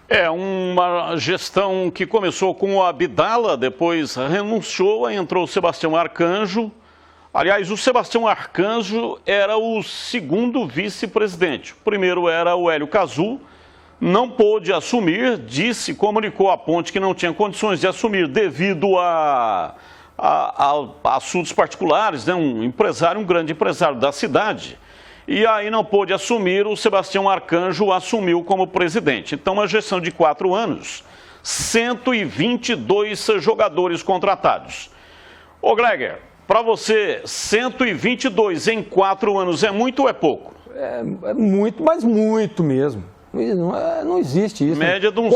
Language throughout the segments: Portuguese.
É uma gestão que começou com o Abdala, depois renunciou, entrou o Sebastião Arcanjo. Aliás, o Sebastião Arcanjo era o segundo vice-presidente. O primeiro era o Hélio Cazzu, não pôde assumir, comunicou à Ponte que não tinha condições de assumir devido a assuntos particulares, né? Um grande empresário da cidade. E aí não pôde assumir, o Sebastião Arcanjo assumiu como presidente. Então, uma gestão de 4 anos, 122 jogadores contratados. Ô Gleger, para você, 122 em 4 anos é muito ou é pouco? É muito, mas muito mesmo. Não existe isso. Média de uns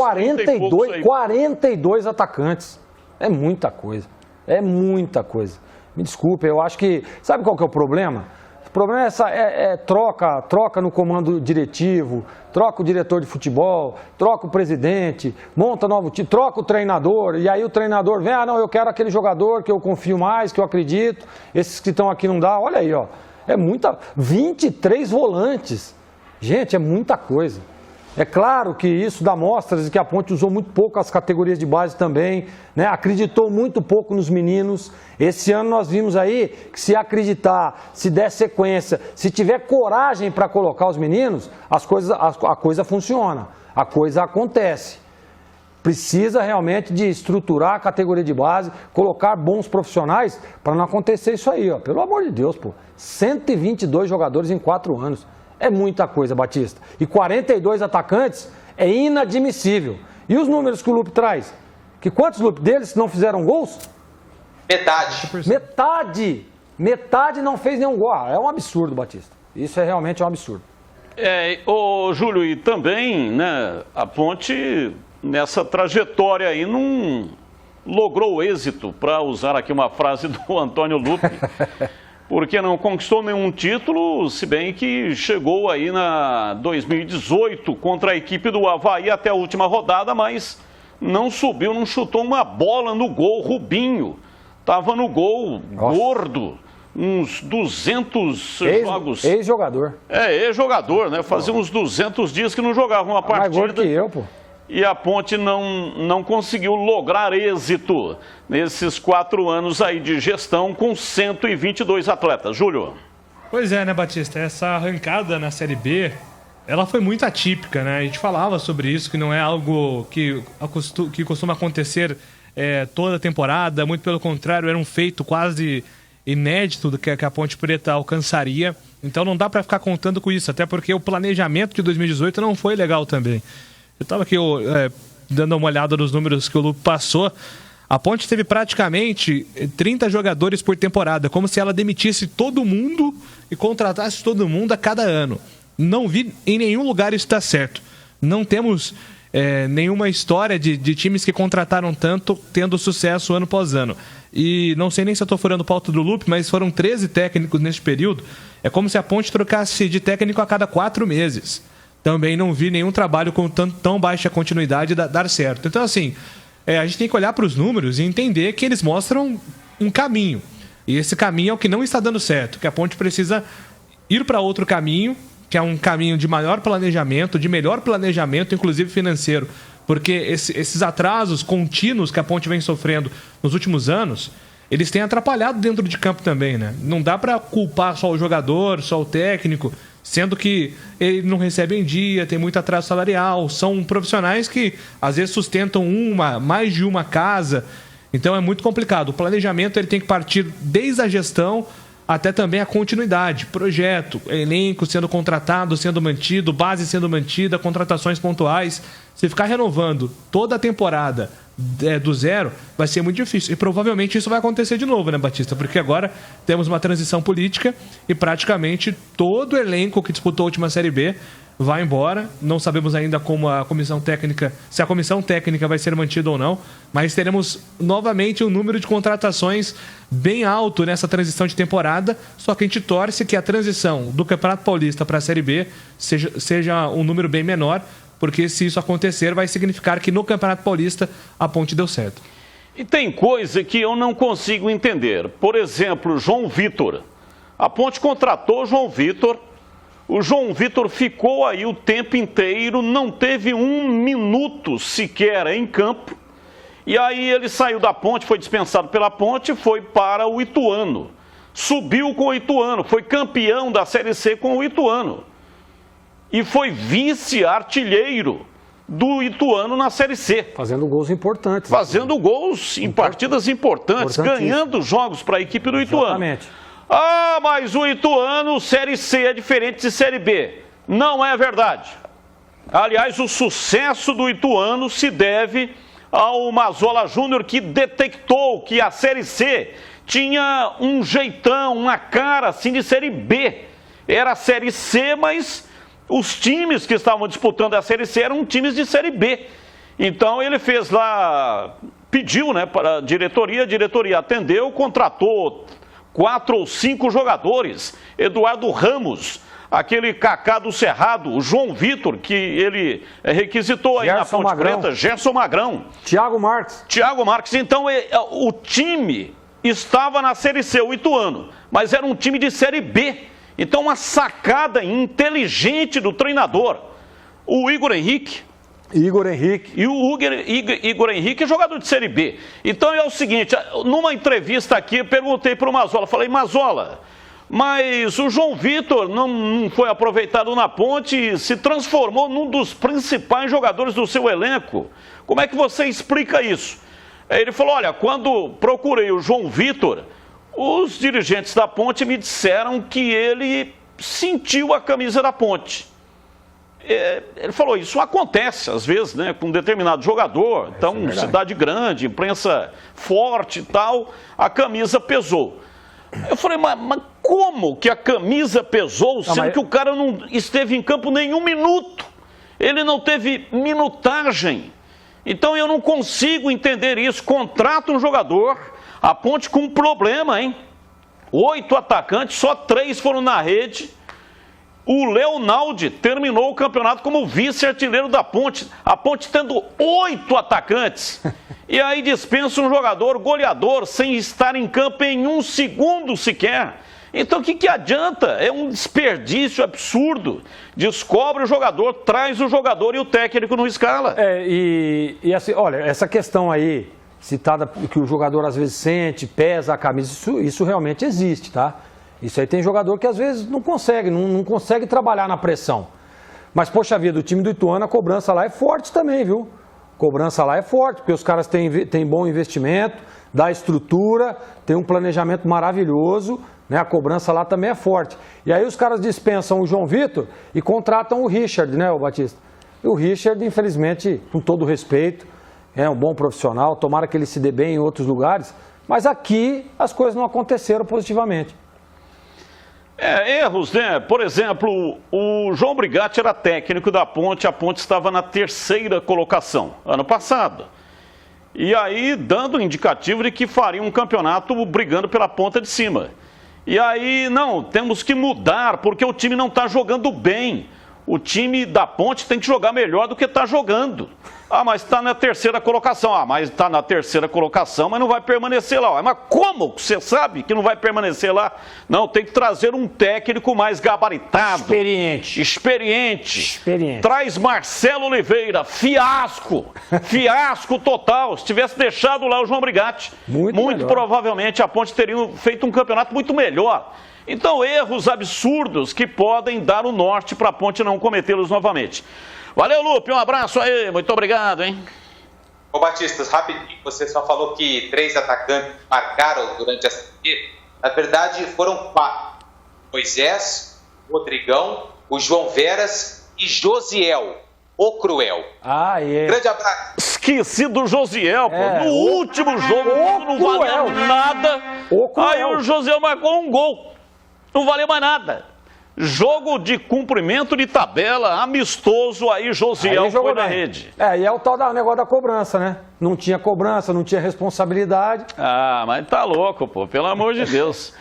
42 atacantes. É muita coisa. É muita coisa. Me desculpe, eu acho que... Sabe qual que é o problema? O problema é troca no comando diretivo, troca o diretor de futebol, troca o presidente, monta novo time, troca o treinador, e aí o treinador vem, não, eu quero aquele jogador que eu confio mais, que eu acredito, esses que estão aqui não dá, olha aí, ó, 23 volantes, gente, é muita coisa. É claro que isso dá mostras de que a Ponte usou muito pouco as categorias de base também, né? Acreditou muito pouco nos meninos. Esse ano nós vimos aí que se acreditar, se der sequência, se tiver coragem para colocar os meninos, a coisa funciona, a coisa acontece. Precisa realmente de estruturar a categoria de base, colocar bons profissionais para não acontecer isso aí, ó. Pelo amor de Deus, pô. 122 jogadores em 4 anos. É muita coisa, Batista. E 42 atacantes é inadmissível. E os números que o Lupe traz? Que quantos, Lupe, deles não fizeram gols? Metade não fez nenhum gol. É um absurdo, Batista. Isso é realmente um absurdo. Júlio, e também, né, a Ponte, nessa trajetória aí, não logrou êxito, para usar aqui uma frase do Antônio Lupe, porque não conquistou nenhum título, se bem que chegou aí na 2018 contra a equipe do Avaí até a última rodada, mas não subiu, não chutou uma bola no gol. Rubinho estava no gol. Nossa. Gordo, uns 200 jogos. Ex-jogador. Ex-jogador, né? Fazia uns 200 dias que não jogava uma partida. Mais gordo que eu, pô. E a Ponte não conseguiu lograr êxito nesses 4 anos aí de gestão com 122 atletas. Júlio. Pois é, né, Batista? Essa arrancada na Série B, ela foi muito atípica, né? A gente falava sobre isso, que não é algo que costuma acontecer toda a temporada. Muito pelo contrário, era um feito quase inédito do que a Ponte Preta alcançaria. Então não dá para ficar contando com isso, até porque o planejamento de 2018 não foi legal também. Eu estava aqui dando uma olhada nos números que o Lupe passou. A Ponte teve praticamente 30 jogadores por temporada, como se ela demitisse todo mundo e contratasse todo mundo a cada ano. Não vi em nenhum lugar isso estar certo. Não temos nenhuma história de times que contrataram tanto, tendo sucesso ano após ano. E não sei nem se eu estou furando pauta do Lupe, mas foram 13 técnicos nesse período. É como se a Ponte trocasse de técnico a cada 4 meses. Também não vi nenhum trabalho com tão baixa continuidade dar certo. Então, assim, a gente tem que olhar para os números e entender que eles mostram um caminho. E esse caminho é o que não está dando certo, que a Ponte precisa ir para outro caminho, que é um caminho de maior planejamento, de melhor planejamento, inclusive financeiro. Porque esses atrasos contínuos que a Ponte vem sofrendo nos últimos anos, eles têm atrapalhado dentro de campo também, né? Não dá para culpar só o jogador, só o técnico, sendo que ele não recebe em dia, tem muito atraso salarial, são profissionais que às vezes sustentam mais de uma casa, então é muito complicado. O planejamento ele tem que partir desde a gestão até também a continuidade, projeto, elenco sendo contratado, sendo mantido, base sendo mantida, contratações pontuais. Se ficar renovando toda a temporada do zero, vai ser muito difícil. E provavelmente isso vai acontecer de novo, né, Batista? Porque agora temos uma transição política e praticamente todo o elenco que disputou a última Série B vai embora. Não sabemos ainda como a comissão técnica, se a comissão técnica vai ser mantida ou não, mas teremos novamente um número de contratações bem alto nessa transição de temporada, só que a gente torce que a transição do Campeonato Paulista para a Série B seja um número bem menor, porque se isso acontecer, vai significar que no Campeonato Paulista a Ponte deu certo. E tem coisa que eu não consigo entender. Por exemplo, João Vitor. A Ponte contratou João Vitor, O João Vitor ficou aí o tempo inteiro, não teve 1 minuto sequer em campo. E aí ele saiu da Ponte, foi dispensado pela Ponte e foi para o Ituano. Subiu com o Ituano, foi campeão da Série C com o Ituano. E foi vice-artilheiro do Ituano na Série C. Fazendo gols importantes. Fazendo gols em partidas importantes, ganhando jogos para a equipe do Ituano. Exatamente. Ah, mas o Ituano, Série C é diferente de Série B. Não é verdade. Aliás, o sucesso do Ituano se deve ao Mazzola Júnior, que detectou que a Série C tinha um jeitão, uma cara assim de Série B. Era a Série C, mas os times que estavam disputando a Série C eram times de Série B. Então ele fez lá, pediu, né, para a diretoria atendeu, contratou 4 ou 5 jogadores. Eduardo Ramos, aquele Kaká do Cerrado, o João Vitor, que ele requisitou aí na Ponte Preta, Gerson Magrão. Thiago Marques. Então o time estava na Série C, o Ituano, mas era um time de Série B. Então uma sacada inteligente do treinador, o Igor Henrique. E o Igor Henrique é jogador de Série B. Então é o seguinte, numa entrevista aqui, eu perguntei para o Mazzola, falei, Mazzola, mas o João Vitor não foi aproveitado na Ponte e se transformou num dos principais jogadores do seu elenco. Como é que você explica isso? Ele falou, olha, quando procurei o João Vitor, os dirigentes da Ponte me disseram que ele sentiu a camisa da Ponte. Ele falou, isso acontece às vezes, né, com um determinado jogador, então cidade grande, imprensa forte e tal, a camisa pesou. Eu falei, mas como que a camisa pesou, sendo que o cara não esteve em campo nenhum minuto? Ele não teve minutagem. Então eu não consigo entender isso. Contrata um jogador, a Ponte com um problema, hein? 8 atacantes, só 3 foram na rede. O Leonaldi terminou o campeonato como vice-artilheiro da Ponte. A Ponte tendo 8 atacantes. E aí dispensa um jogador goleador sem estar em campo em 1 segundo sequer. Então o que adianta? É um desperdício absurdo. Descobre o jogador, traz o jogador e o técnico não escala. E assim, olha, essa questão aí, citada que o jogador às vezes sente, pesa a camisa, isso realmente existe, tá? Isso aí tem jogador que às vezes não consegue trabalhar na pressão. Mas, poxa vida, o time do Ituano, a cobrança lá é forte também, viu? Cobrança lá é forte, porque os caras têm bom investimento, dá estrutura, tem um planejamento maravilhoso, né? A cobrança lá também é forte. E aí os caras dispensam o João Vitor e contratam o Richard, né, o Batista? E o Richard, infelizmente, com todo respeito, é um bom profissional, tomara que ele se dê bem em outros lugares, mas aqui as coisas não aconteceram positivamente. Erros, né? Por exemplo, o João Brigatti era técnico da Ponte, a Ponte estava na 3ª colocação, ano passado. E aí, dando indicativo de que faria um campeonato brigando pela ponta de cima. E aí, não, temos que mudar, porque o time não está jogando bem. O time da Ponte tem que jogar melhor do que está jogando. Ah, mas está na 3ª colocação. Ah, mas está na 3ª colocação, mas não vai permanecer lá. Mas como você sabe que não vai permanecer lá? Não, tem que trazer um técnico mais gabaritado. Experiente. Traz Marcelo Oliveira. Fiasco total. Se tivesse deixado lá o João Brigatti, muito provavelmente a Ponte teria feito um campeonato muito melhor. Então, erros absurdos que podem dar o norte para a Ponte não cometê-los novamente. Valeu, Lupe, um abraço aí, muito obrigado, hein? Ô Batistas, rapidinho, você só falou que 3 atacantes marcaram durante a série. Na verdade, foram 4. Moisés, Rodrigão, o João Veras e Josiel, o Cruel. Grande abraço. Esqueci do Josiel, pô. No último jogo, não valeu nada. Aí o Josiel marcou um gol. Não valeu mais nada. Jogo de cumprimento de tabela, amistoso, aí Josiel foi na rede. E é o tal negócio da cobrança, né? Não tinha cobrança, não tinha responsabilidade. Ah, mas tá louco, pô, pelo amor de Deus.